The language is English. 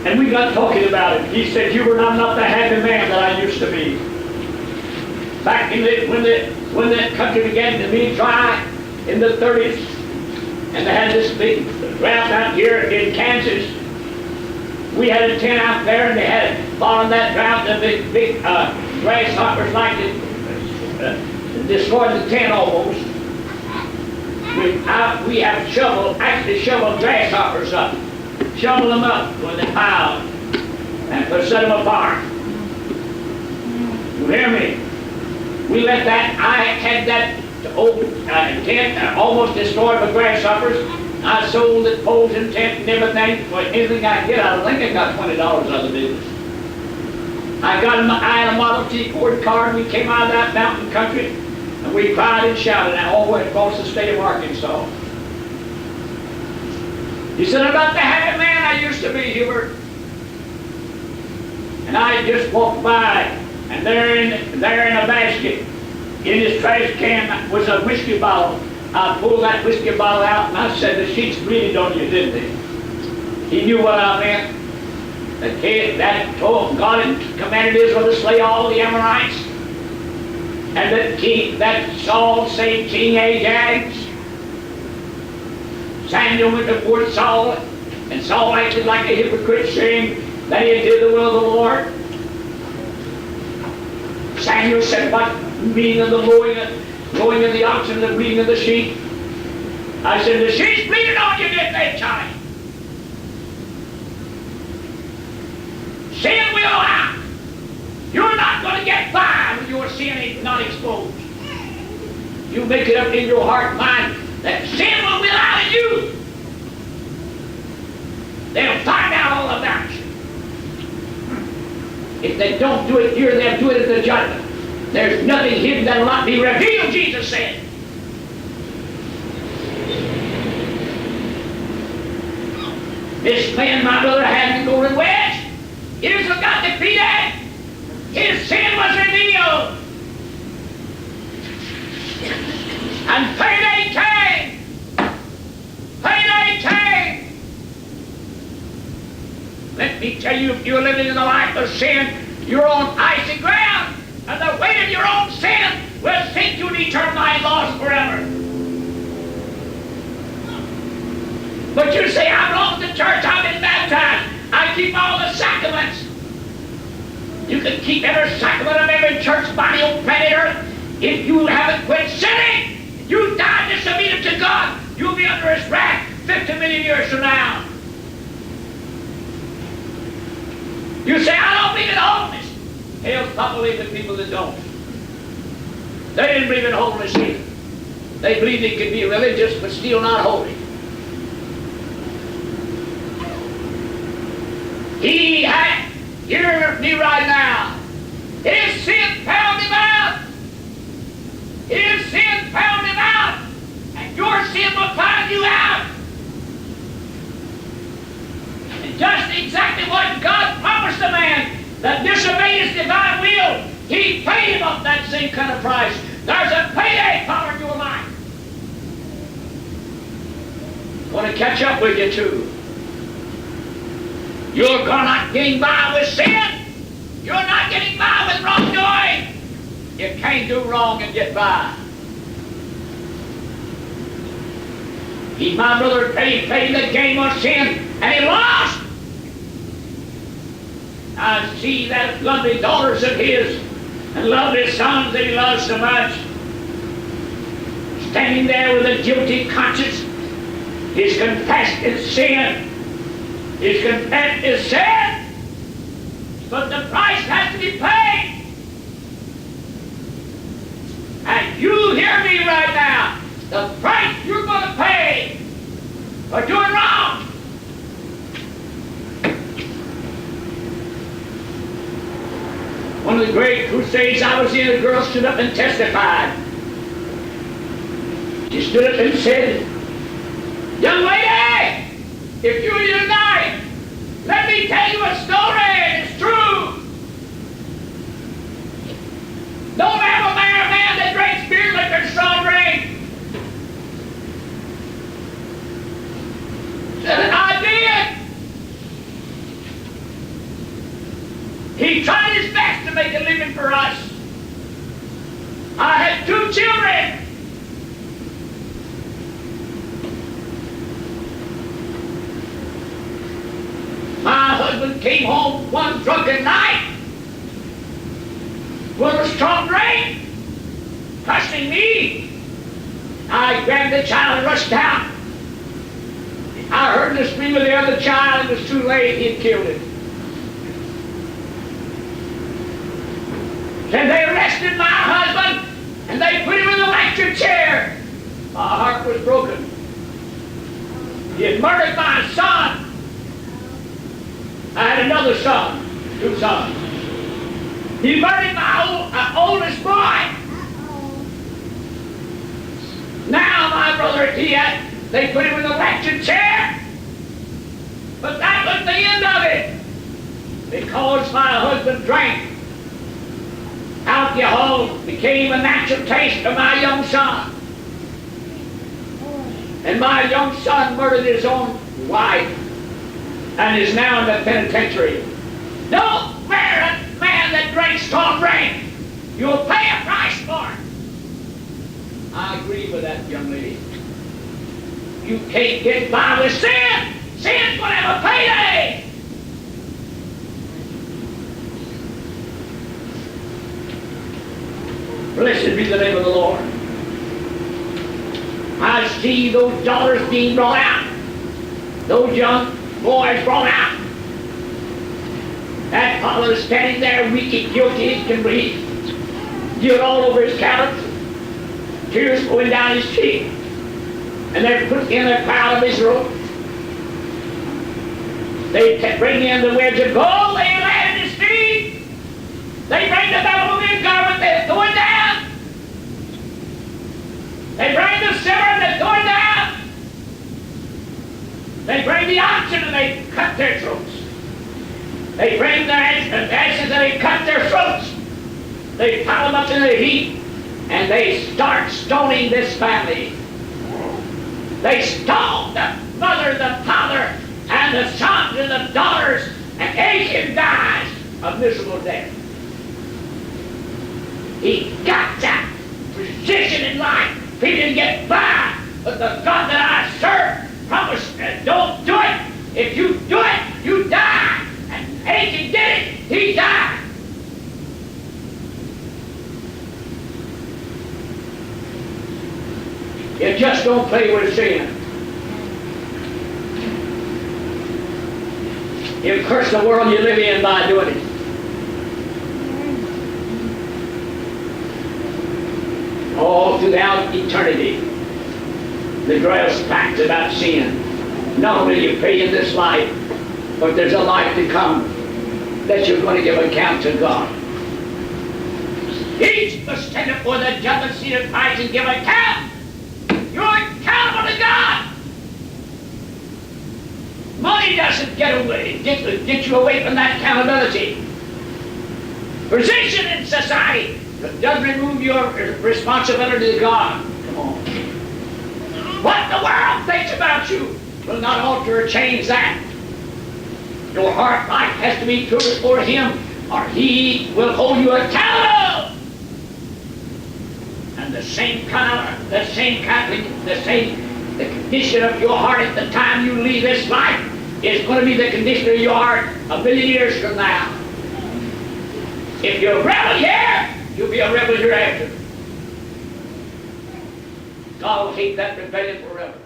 And we got talking about it. He said, Hubert, I'm not the happy man that I used to be. Back in when the country began to be dry in the 30s, and they had this big drought out here in Kansas. We had a tent out there, and they had following that drought, the big grasshoppers like to destroy the tent almost. We have actually shoveled grasshoppers up. Shovel them up when they piled and set them apart. You hear me? We let that, I had that old tent almost destroyed by grasshoppers. I sold it, poles and tent and everything. Well, anything I get out of it, I think I got $20 out of the business. I had a Model T Ford car, and we came out of that mountain country, and we cried and shouted all the way across the state of Arkansas. He said, I'm not the happy man I used to be, Hubert. And I just walked by, and there in a basket, in his trash can, was a whiskey bottle. I pulled that whiskey bottle out, and I said, the sheets bleeded on you, didn't they? He knew what I meant. That God had commanded Israel to slay all the Amorites. And that Saul saved King Agag. Samuel went to Fort Saul, and Saul acted like a hypocrite, saying that he did the will of the Lord. Samuel said about the meaning of the lowing of the oxen and the bleating of the sheep. I said, the sheep's bleeding on you, didn't they, Charlie? Sin will out. You're not going to get by when your sin is not exposed. You make it up in your heart and mind that sin will out of you. They'll find out all about you. If they don't do it here, they'll do it at the judgment. There's nothing hidden that will not be revealed, Jesus said. This man, my brother, had the golden wedge. Israel got defeated. His sin was revealed. And payday came. Payday came. Let me tell you, if you're living in the life of sin, you're on icy ground, and the weight of your own sin will sink you in eternal life lost forever. But you say, I belong to the church, I've been baptized, I keep all the sacraments. You can keep every sacrament of every church body on planet Earth. If you haven't quit sinning, you die disobedient to God, you'll be under His wrath 50 million years from now. You say, I don't believe in holiness. Hell, stop believing in people that don't. They didn't believe in holiness either. They believed they could be religious but still not holy. He had, hear me right now, his sin found him out. His sin found him out. And your sin will find you out. And just exactly what God promised a man that disobeyed His divine will, He paid him up that same kind of price. There's a payday power in your life. I want to catch up with you too. You're not getting by with sin. You're not getting by with wrongdoing. You can't do wrong and get by. He, my brother, played the game of sin, and he lost. I see that lovely daughters of his and lovely sons that he loves so much, standing there with a guilty conscience. He's confessed his sin. He's confessed his sin, but the price has to be paid. And you hear me right now. The price you're going to pay for doing wrong. One of the great crusades I was in, a girl stood up and testified. She stood up and said, young lady, if you were here tonight, let me tell you a story, and it's true. Don't have a man that drinks beer, liquor, and strong drink. Said, I did. He tried his best to make a living for us. I had 2 children. My husband came home one drunken night with a strong rain, cussing me. I grabbed the child and rushed out. I heard the scream of the other child. It was too late. He had killed it. Then they arrested my husband and they put him in the electric chair. My heart was broken. He had murdered my son. I had another son, 2 sons. He murdered my oldest boy. Now my brother, they put him in the electric chair. But that was the end of it. Because my husband drank, alcohol became a natural taste for my young son. And my young son murdered his own wife and is now in the penitentiary. Don't marry a man that drinks strong drink. You'll pay a price for it. I agree with that young lady. You can't get by with sin. Sin's going to have a payday. Blessed be the name of the Lord. I see those daughters being brought out. Those young boys brought out. That father is standing there weak and guilty as can breathe. Guilt all over his countenance. Tears going down his cheek. And they're put in a cloud of his robe. They bring in the wedge of gold. They lay at his feet. They bring the Babylonian garment. They're going down. They bring the silver and they're going down. They bring the oxen and they cut their throats. They bring the ashes and they cut their throats. They pile them up in the heap and they start stoning this family. They stone the mother, the father, and the sons and the daughters, and Achan dies a miserable death. He got that position in life. He didn't get by, but the God that I serve promised that don't do it. If you do it, you die. And Achan did it. He died. You just don't play with sin. You curse the world you live in by doing it. All throughout eternity, the grass facts about sin. Not only you pay in this life, but there's a life to come that you're going to give account to God. Each must stand before the judgment seat of Christ and give account. You're accountable to God. Money doesn't get you away from that accountability. Position in society doesn't remove your responsibility to God. Come on. What the world thinks about you will not alter or change that. Your heart life has to be true before Him, or He will hold you accountable. And the condition of your heart at the time you leave this life is going to be the condition of your heart a million years from now. If you're a rebel here, you'll be a rebel hereafter. God will keep that rebellion forever.